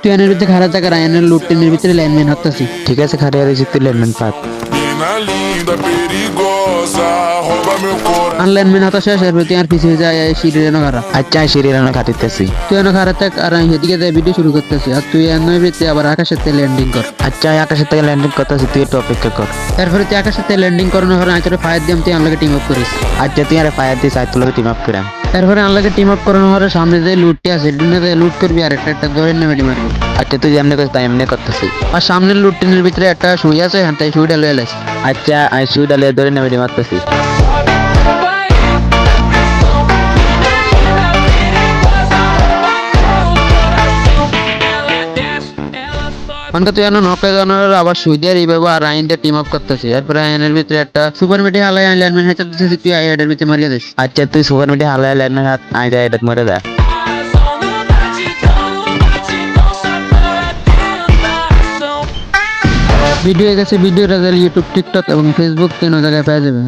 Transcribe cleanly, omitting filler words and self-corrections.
তুই এনের ভিতরে খারাপ থাকার আয়নের লুট টেনের ভিতরে লাইনম্যান হতাছি। ঠিক আছে খারে আর তুই ল্যান্ডম্যান পাত Mina linda, perigosa, rouba meu coração. আর লাইনম্যান হতা শেষ এর তুই আর পিছিয়ে যায় সিঁড়ি খারাপ। আচ্ছা সিরিয়াল খাটিতেছি। তুই এনে খারাপ থাক আর আমি সেদিকে যাই ভিডিও শুরু করতেছি আর তুই এনের ভিতরে আবার আকাশের তে ল্যান্ডিং কর। আচ্ছা আকাশের থেকে ল্যান্ডিং করতেছি, তুই একটু অপেক্ষা কর। তারপরে তুই আকাশের তে ল্যান্ডিং করানোর পরে আমি তোর ফায়ার দিলাম, তুই আনলাকে টিম আপ করিস। আচ্ছা তুই আর ফায়ার দিস, আজ তোকে টিম আপ করাম। তারপরে আনলাকে টিম আপ করানোর পরে সামনে যে লুটটি আছে লুট করবি আর একটা ধরে নেমে মারবি। আচ্ছা তুই যেমনি করছিস তাই এমনি করতেছি। আর সামনের লুট টেনের ভিতরে একটা সুই আছে, হ্যাঁ তাই সুইটা লয়ে লাইস। আচ্ছা আমি সুই ডালিয়ে ধরে নেমে মারতেছি। মানে তুই এনে নক জানার আবার সুই দিয়ে এইভাবে আর আইনটা টিম আপ করতেছি। এরপরে আইনের ভিতরে একটা সুপার মিটি হালাই লাইনম্যান হেঁচে দিতেছি, তুই আইনের ভিতরে মারিয়ে দিস। আচ্ছা তুই সুপার মিডিয়া হালাই ল্যান্ডম্যান হাত আই যায় এটা মরে যা। ভিডিও গেছে, ভিডিওটা ইউটিউব, টিকটক এবং ফেসবুক 3 জায়গায় পেয়ে যাবে।